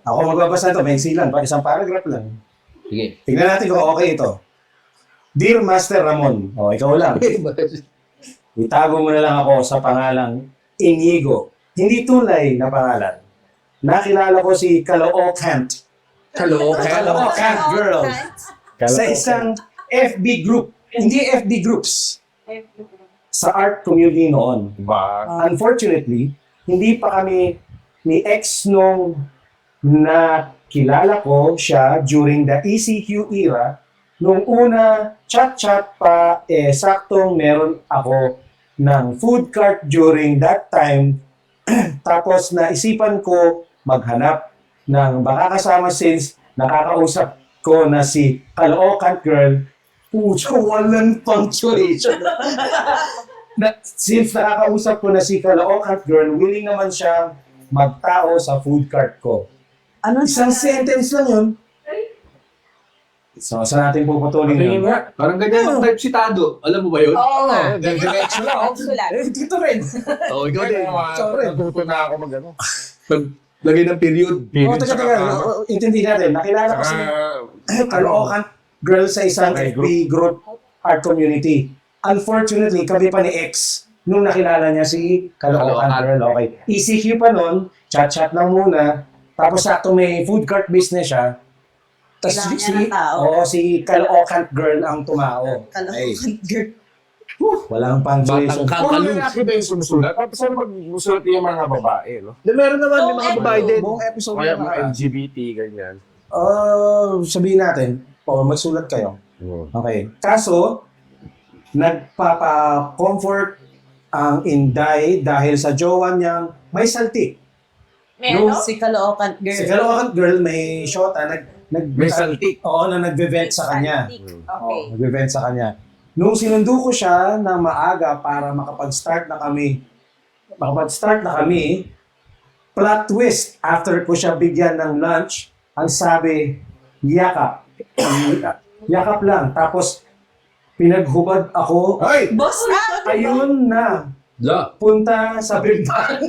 Ako magbabasa ito, may lang, pa isang paragraph lang. Sige. Tingnan natin kung okay ito. Dear Master Ramon, ikaw lang. Itago mo na lang ako sa pangalang Inigo. Hindi tunay na pangalan. Nakilala ko si Caloocan. Caloocan girl. Sa isang FB group. Hindi FB groups. Sa art community noon. Unfortunately, hindi pa kami ni ex nung nakilala ko siya during the ECQ era. Nung una, chat-chat pa, saktong meron ako ng food cart during that time. Tapos naisipan ko maghanap ng makakasama since nakakausap ko na si Caloocan girl. Pucho, walang punctuation. Since nakakausap ko na si Caloocan girl, willing naman siya magtao sa food cart ko. Isang sentence lang yun. So, saan natin puputulin yun? Parang ganyan ang type citado. Alam mo ba yun? Oo nga. Diretso lang. Sulat. Dito rin. Oo, ikaw din. Natuto na ako mag-ano. Lagay ng period. Teka. Intindihin natin. Nakilala ko si Caloocan girl sa isang FB group art community. Unfortunately, kami pa ni ex nung nakilala niya si Caloocan girl. Okay. ECQ pa nun, chat-chat lang muna. Tapos sakto may food cart business siya. Tapos si Caloocan girl ang tumao. Caloocan girl. Walang punctuation. Kung lalaki ba yung sumusulat, tapos ano magsusulat yung mga babae, no? Meron naman, may mga babae din. Buong episode Kaya na mga LGBT, ganyan. sabihin natin, magsulat kayo. Okay. Kaso, nagpapa-comfort ang Inday dahil sa jowa niyang may saltik. Meron? Si Caloocan girl. Si Caloocan girl may shota, May saltik. Oo, na nagbe-vent sa kanya. Okay. Nagbe-vent sa kanya. Nung sinundo ko siya na maaga para makapag-start na kami, plot twist, after ko siya bigyan ng lunch, ang sabi, yakap. Yakap lang. Tapos, pinaghubad ako. Ay! Boss na! Ayun na. Punta sa bintang.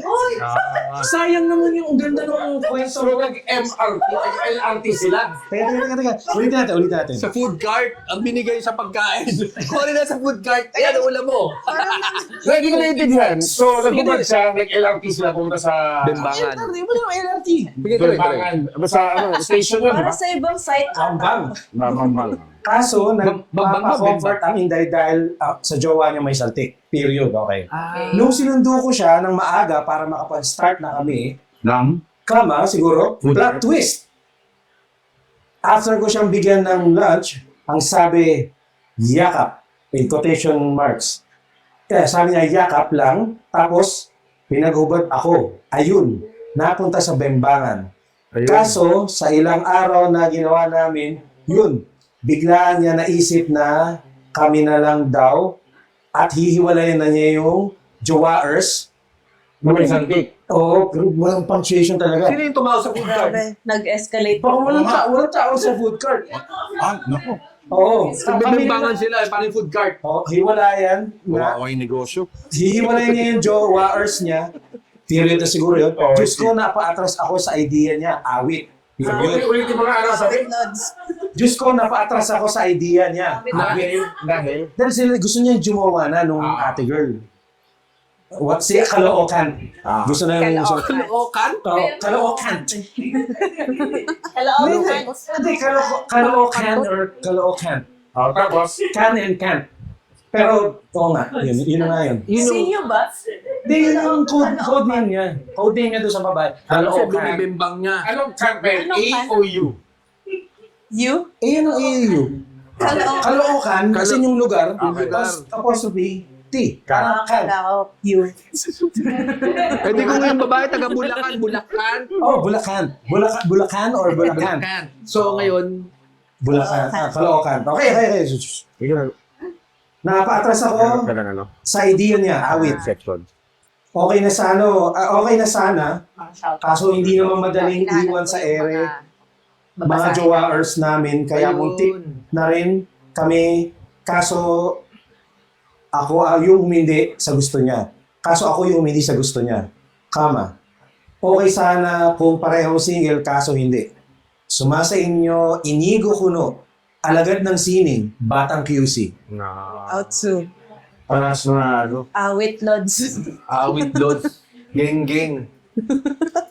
Sayang naman yung ganda ng kwento. So, nag-MRT, LRT sila. Teka. Ulitin natin. Sa food cart, ang binigay sa pagkain. Kung ano na sa food cart, ayan, ulam mo. Hindi ko naiintindihan. So, nagpupag siya, nag-LRT sila pumunta sa... Bembangan. Wala yung LRT. Bembangan. Basta, station yun, di Para ba? sa ibang site. Bang. Mamang. Kaso, nagpapa-comfort ang Inday dahil sa jowa niya may saltik. Period. Okay. Okay. Nung sinundo ko siya ng maaga para makapag-start na kami, kama, siguro, plot twist. After ko siyang bigyan ng lunch, ang sabi, yakap, in quotation marks. Kaya sabi niya, yakap lang, tapos pinaghubad ako. Ayun, napunta sa Bembangan. Kaso, sa ilang araw na ginawa namin, yun, biglaan niya naisip na kami na lang daw at hihiwalayan na niya yung jowaers. May saltik. Oo, pero walang punctuation talaga. Sino yung tumawag sa food cart? Grabe. Nag-escalate. Baka walang tao sa food cart. Naku. Oo. Bembangan sila, paano yung food cart? Hiwalayan na, Kawawa yung negosyo. hihiwalayan niya yung jowaers niya. Period na siguro yun. Diyos ko, napaatras ako sa idea niya. Awit. Period. Ulit yung mga araw sabi. Diyos ko, napaatras ako sa idea niya. Awit. Dahil? Dahil sila, gusto niya jumawa na nung ate girl. What? Si Caloocan. Gusto na yung... Caloocan? Caloocan. Caloocan. Hindi, Caloocan or Caloocan. Tapos, Can and can't. Pero, oo nga, yun na nga yun. Sinyo ba? Hindi, yun ang code name niya. Code name niya doon sa babae. Ano sa Caloocan. bumibembang niya? anong campaign? A o U? You? Eh, yan ang AAU. Caloocan. Caloocan, kasi yung lugar, Okay. apostrophe T. Caloocan. You. Pwede kung yung babae, taga Bulacan, Bulacan. Oh, Bulacan. Bulacan or Bulacan? So ngayon, Bulacan. Caloocan. Okay. Napaatras ako sa idea niya, awit. Section. Okay na sana, kaso hindi naman madaling iwan sa ere mga jowaers namin, kaya muntik na rin kami, kaso ako yung umindi sa gusto niya. Kaso ako yung umindi sa gusto niya. Kama. okay sana kung pareho single, kaso hindi. Sumasa inyo, Inigo Kuno, alagad ng sining, batang QC. Outsu. Panas na ano. Awit Lods. Awit Lods. Geng-geng.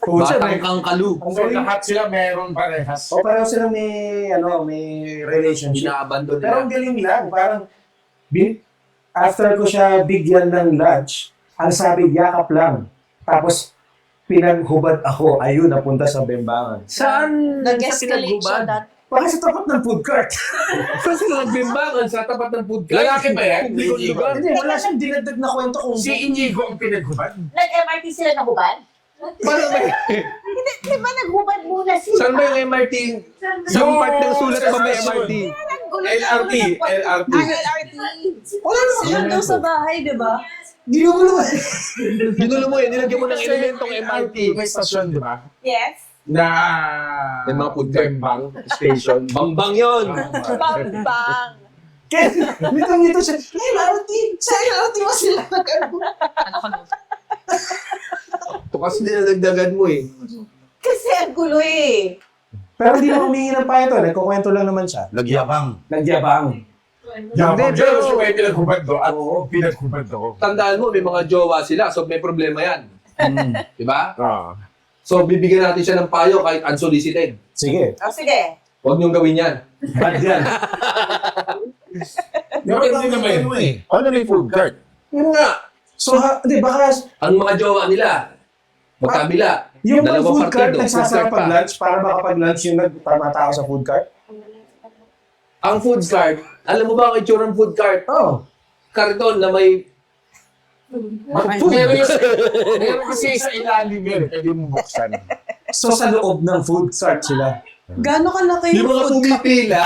Pucha, Batang Kangkalu. ang So galing. lahat sila meron parehas. O pareho sila may relationship. Inaabandon Pero ang nila. galing lang, parang after ko siya bigyan ng lunch, ang sabi, yakap lang. Tapos, pinaghubad ako, ayun, napunta sa Bembangan. Saan Nag-escalate siya that. Baka sa tapat ng food cart. Saan sila nagbimbangan sa tapat ng food cart? Lalaki ba yan? Publikong lugar. Hindi, wala siyang dinagdag na kwento kung Si Inigo ang pinaghubad. Nag-MRT sila na hubad? Paano ba? Di ba naghubad muna sila? Saan ba yung MRT? Saan part ng sulat ba may MRT? LRT. LRT. wala naman. Sila daw sa bahay, di ba? Ginugulo eh. Ginulo mo eh, nilagyan mo ng elementong MRT. May stasyon, di ba? Yes. Na May mga food cart. Bembang station. Bangbang yun. Bang-bang. Kaya, nitong-nito siya, LRT, sa LRT mo sila Ito kasi nilalagdagan mo eh. Kasi ang gulo eh. Pero hindi mo humingi ng payo to, nagkukwento lang naman siya. Nagyabang. Nagyabang. Hindi, pero pero- may pinaghubad do. At pinaghubad do. Tandaan mo, may mga jowa sila, so may problema yan. Di ba? Ah. So, bibigyan natin siya ng payo kahit unsolicited. Sige, O sige. Huwag niyong gawin yan. bad yan. Hindi naman yun. Ano may food cart? Yun nga. So, hindi, baka Ang mga jowa nila, magkabila. yung mga Dalawang food cart partido, nagsasarap food cart pag pa. lunch para makapag-lunch yung nagtama-tao sa food cart? Ang food cart, alam mo ba ang itsura ng food cart? Oo. Karton na may... Meron kasi sa ilalim yun. Pwede mo buksan. So, sa loob ng food cart sila. Gano'n kalaki Yung yung mga food cart? pumipila.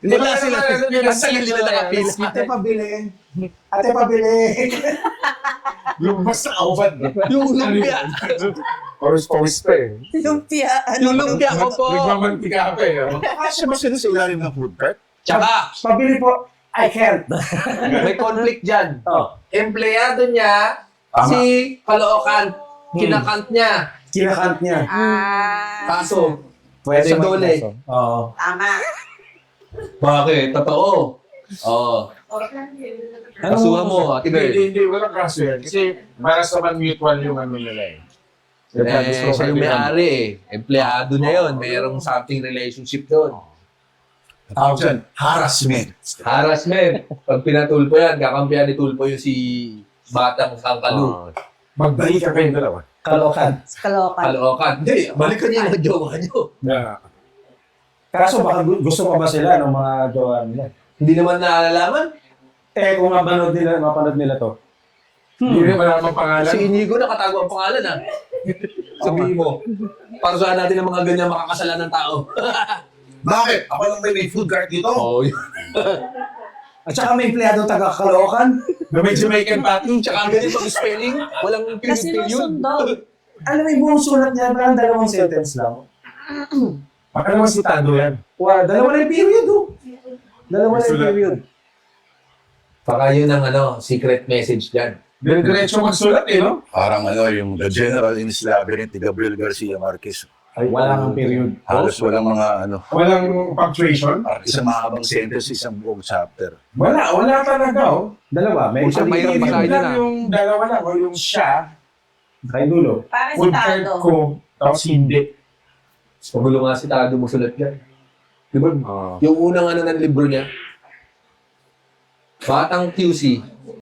Wala sila. Ang sarili nila nakapila. Ate, pabili. Ate, pabili. Lumabas na kauban. Yung lumpia. Pawis-pawis pa eh. Lumpiaan. Yung lumpia ko po. Nagmamantika pa eh. oh. Kasya ba sila sa ilalim ng food cart? Tsaka, Pabili po. I can't. may conflict dyan. Oh, Empleyado niya, Tama. si Caloocan. Kinakant niya. kinakant niya. Kaso, Pwede Pwedeng dole. Oo. Tama. bakit? Totoo. Oo. Kasuhan mo, Ate Girl. Hindi, walang kaso yan. Kasi para sa man mutual yung ano nila eh. Siya yung may-ari eh. Empleyado niya yun. Mayroong something relationship doon. Tawag dyan, harassment. Harassment. Pag pinatulpo yan, kakampihan ni Tulpo yung si Batang Kangkalu. Magbalik ka kayong dalawa. Kalokan. Kalokan. Caloocan. Hindi, balikan niya yung jowa niyo. Na, Kaso baka gusto pa ba sila ng mga jowa nila? Hindi naman naalalaman. Eh, kung mapanood nila to. hindi rin malamang pangalan. Si Inigo nakatago ang pangalan ah. Sabihin mo. Para saan natin ang mga ganyan makakasalan ng tao. Bakit? Ako lang may food cart dito. Oo. At saka may empleyado taga Kalokan. Na may Jamaican patty. Tsaka ang ganyan pag-spelling, walang Kasi period. nasundo. Alam mo, yung buong sulat niya, parang dalawang sentence lang. Baka naman si Tando yan. Dalawa na yung period, oh. Dalawa na yung Sulat. period. Baka yun ang secret message dyan. Diretso magsulat eh, no? Parang yung The General in his Labyrinth ni Gabriel Garcia Marquez. Ay, wala kang period. Halos walang mga Walang punctuation. parang isang mahabang sentence, isang buong chapter. Wala talaga, oh. Dalawa, may Kung siya isang mayroon period. basahin Yung yun, lang yung dalawa lang, o yung siya, Kay dulo. Para si food cart Tando. ko, tapos hindi. Pagulo nga si Tado mo sulat dyan. Di ba? Oh. Yung unang ng libro niya, Batang QC,